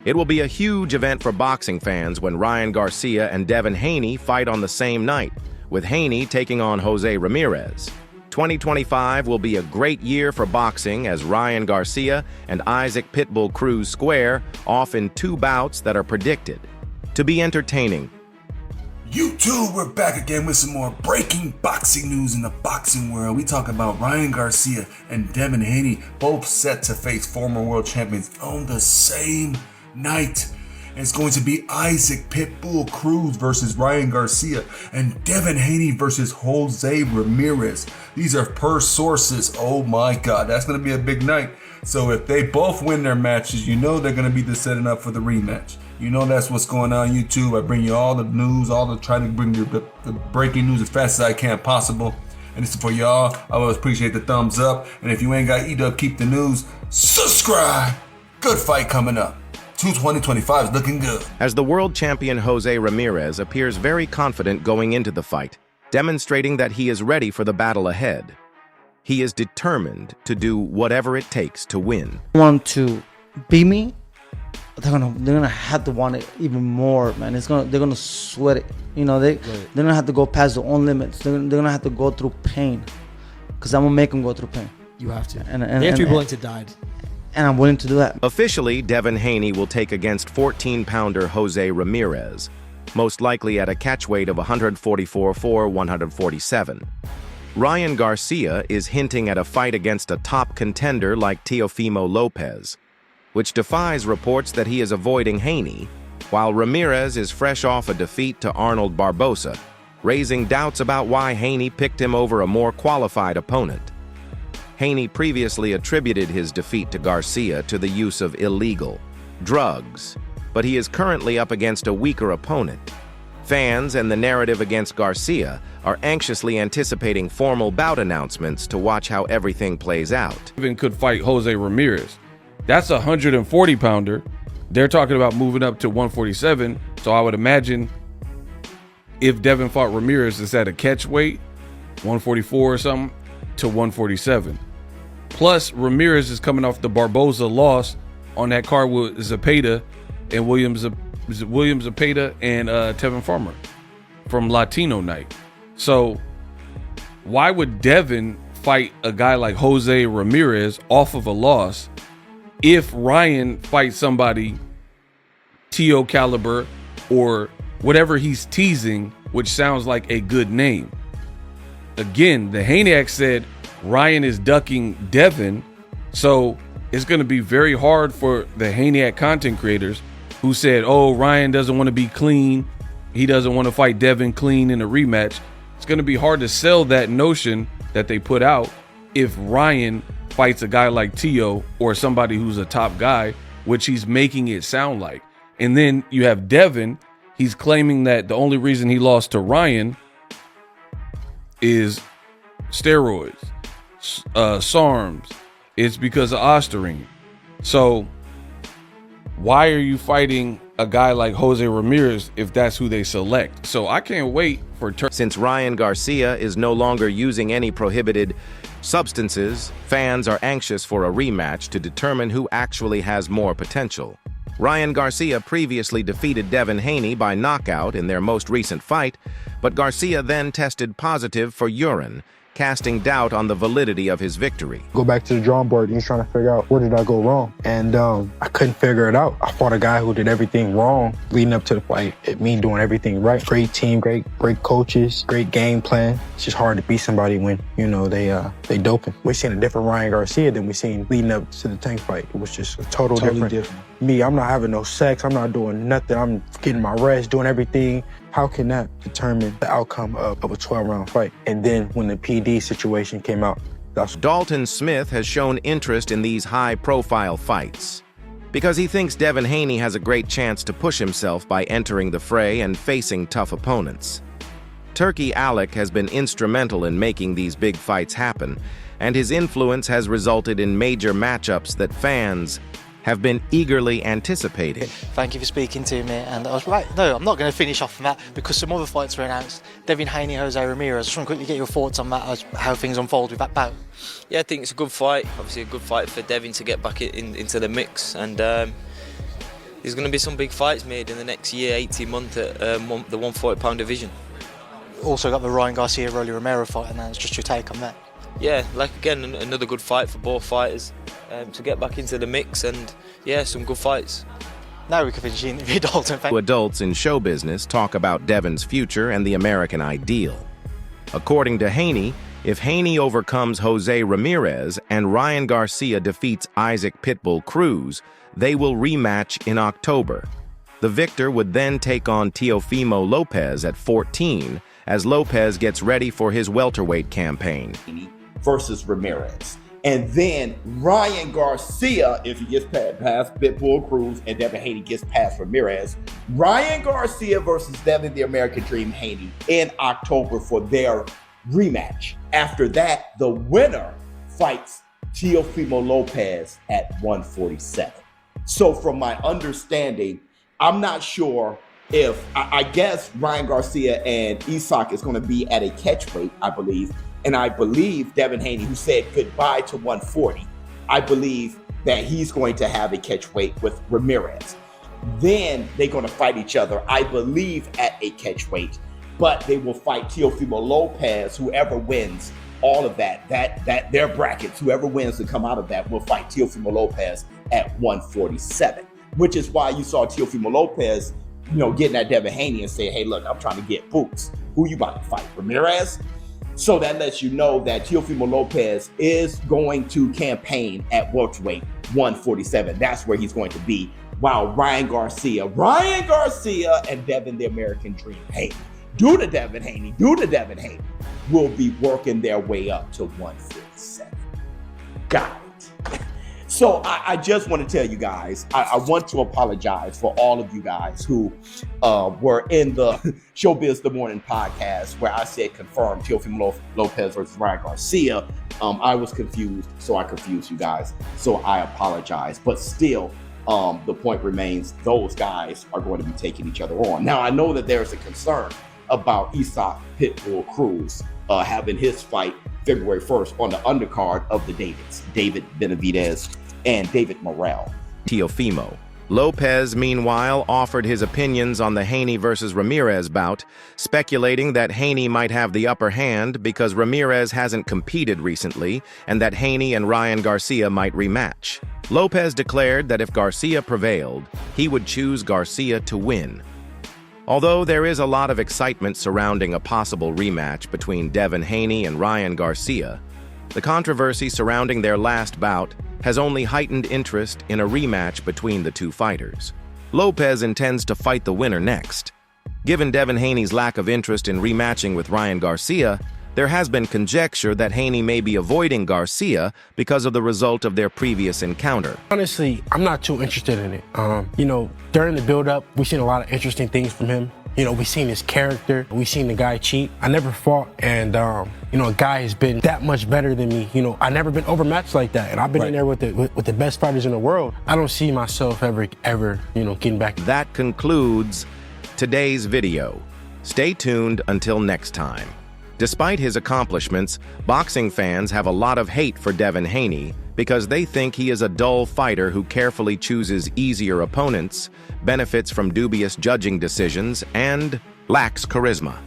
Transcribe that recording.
It will be a huge event for boxing fans when Ryan Garcia and Devin Haney fight on the same night, with Haney taking on Jose Ramirez. 2025 will be a great year for boxing as Ryan Garcia and Isaac Pitbull Cruz square off in 2 bouts that are predicted to be entertaining. YouTube, we're back again with some more breaking boxing news in the boxing world. We talk about Ryan Garcia and Devin Haney, both set to face former world champions on the same night. It's going to be Isaac Pitbull Cruz versus Ryan Garcia and Devin Haney versus Jose Ramirez. These are per sources. Oh my God, that's going to be a big night. So if they both win their matches, you know they're going to be the setting up for the rematch. You know that's what's going on YouTube. I bring you all the news, try to bring you the breaking news as fast as I can possible. And this is for y'all. I always appreciate the thumbs up. And if you ain't got eat up, keep the news. Subscribe. Good fight coming up. 2025 is looking good. As the world champion Jose Ramirez appears very confident going into the fight, demonstrating that he is ready for the battle ahead. He is determined to do whatever it takes to win. Want to beat me? They're gonna have to want it even more, man. They're gonna sweat it. You know, they're gonna have to go past their own limits. They're gonna have to go through pain, because I'm gonna make them go through pain. You have to. And they have to be willing to die. And I'm willing to do that. Officially, Devin Haney will take against 14-pounder Jose Ramirez, most likely at a catchweight of 144-147. Ryan Garcia is hinting at a fight against a top contender like Teofimo Lopez, which defies reports that he is avoiding Haney, while Ramirez is fresh off a defeat to Arnold Barbosa, raising doubts about why Haney picked him over a more qualified opponent. Haney previously attributed his defeat to Garcia to the use of illegal drugs, but he is currently up against a weaker opponent. Fans and the narrative against Garcia are anxiously anticipating formal bout announcements to watch how everything plays out. Devin could fight Jose Ramirez. That's a 140-pounder. They're talking about moving up to 147, so I would imagine if Devin fought Ramirez, it's at a catch weight, 144 or something, to 147. Plus, Ramirez is coming off the Barbosa loss on that card with Zepeda and Williams Zepeda and Tevin Farmer from Latino night. So why would Devin fight a guy like Jose Ramirez off of a loss if Ryan fights somebody Teo caliber or whatever he's teasing, which sounds like a good name? Again, the Haney said Ryan is ducking Devin, so it's going to be very hard for the Haney content creators who said, oh, Ryan doesn't want to be clean. He doesn't want to fight Devin clean in a rematch. It's going to be hard to sell that notion that they put out if Ryan fights a guy like Teo or somebody who's a top guy, which he's making it sound like. And then you have Devin. He's claiming that the only reason he lost to Ryan is steroids, SARMs. It's because of Osterine. So why are you fighting a guy like Jose Ramirez if that's who they select? So I can't wait for Since Ryan Garcia is no longer using any prohibited substances, fans are anxious for a rematch to determine who actually has more potential. Ryan Garcia previously defeated Devin Haney by knockout in their most recent fight, but Garcia then tested positive for urine, casting doubt on the validity of his victory. Go back to the drawing board and he's trying to figure out where did I go wrong, and I couldn't figure it out. I fought a guy who did everything wrong leading up to the fight. Me doing everything right. Great team, great coaches, great game plan. It's just hard to beat somebody when they doping. We've seen a different Ryan Garcia than we seen leading up to the Tank fight. It was just a totally different. Me, I'm not having no sex. I'm not doing nothing. I'm getting my rest, doing everything. How can that determine the outcome of a 12-round fight? And then when the PD situation came out, Dalton Smith has shown interest in these high-profile fights because he thinks Devin Haney has a great chance to push himself by entering the fray and facing tough opponents. Turkey Alec has been instrumental in making these big fights happen, and his influence has resulted in major matchups that fans have been eagerly anticipating. Thank you for speaking to me, and I was right. No, I'm not going to finish off on that because some other fights were announced. Devin Haney, Jose Ramirez. I just want to quickly get your thoughts on that, how things unfold with that bout. Yeah, I think it's a good fight. Obviously, a good fight for Devin to get back into the mix, and there's going to be some big fights made in the next year, 18 months at the 140-pound division. Also got the Ryan Garcia Rolly Romero fight, and that's just your take on that. Yeah, like again, another good fight for both fighters to get back into the mix, and yeah, some good fights. Now we can finish the interview, Dalton. Adults in show business talk about Devin's future and the American ideal. According to Haney, if Haney overcomes Jose Ramirez and Ryan Garcia defeats Isaac Pitbull Cruz, they will rematch in October. The victor would then take on Teofimo Lopez at 14, as Lopez gets ready for his welterweight campaign. Versus Ramirez. And then Ryan Garcia, if he gets past Pitbull Cruz and Devin Haney gets past Ramirez, Ryan Garcia versus Devin the American Dream Haney in October for their rematch. After that, the winner fights Teofimo Lopez at 147. So from my understanding, I'm not sure if, I guess Ryan Garcia and Isaac is going to be at a catchweight, I believe. And I believe Devin Haney, who said goodbye to 140, I believe that he's going to have a catchweight with Ramirez. Then they're going to fight each other, I believe, at a catchweight. But they will fight Teofimo Lopez, whoever wins all of that their brackets, whoever wins to come out of that will fight Teofimo Lopez at 147, which is why you saw Teofimo Lopez, getting at Devin Haney and saying, hey, look, I'm trying to get boots. Who you about to fight, Ramirez? So that lets you know that Teofimo Lopez is going to campaign at welterweight 147. That's where he's going to be, while Ryan Garcia and Devin the American Dream Haney, due to Devin Haney, will be working their way up to 147. Got it. So I just want to tell you guys, I want to apologize for all of you guys who were in the Showbiz The Morning podcast where I said confirmed Teofimo Lopez versus Ryan Garcia. I was confused, so I confused you guys. So I apologize. But still, the point remains, those guys are going to be taking each other on. Now, I know that there's a concern about Isaac Pitbull Cruz having his fight February 1st on the undercard of the Davids, David Benavidez and David Morrell. Teofimo Lopez, meanwhile, offered his opinions on the Haney versus Ramirez bout, speculating that Haney might have the upper hand because Ramirez hasn't competed recently and that Haney and Ryan Garcia might rematch. Lopez declared that if Garcia prevailed, he would choose Garcia to win. Although there is a lot of excitement surrounding a possible rematch between Devin Haney and Ryan Garcia, the controversy surrounding their last bout has only heightened interest in a rematch between the two fighters. Lopez intends to fight the winner next. Given Devin Haney's lack of interest in rematching with Ryan Garcia, there has been conjecture that Haney may be avoiding Garcia because of the result of their previous encounter. Honestly, I'm not too interested in it. During the build-up, we've seen a lot of interesting things from him. We've seen his character. We've seen the guy cheat. I never fought, and a guy has been that much better than me. I've never been overmatched like that, and I've been in there with the best fighters in the world. I don't see myself ever, getting back. That concludes today's video. Stay tuned until next time. Despite his accomplishments, boxing fans have a lot of hate for Devin Haney because they think he is a dull fighter who carefully chooses easier opponents, benefits from dubious judging decisions, and lacks charisma.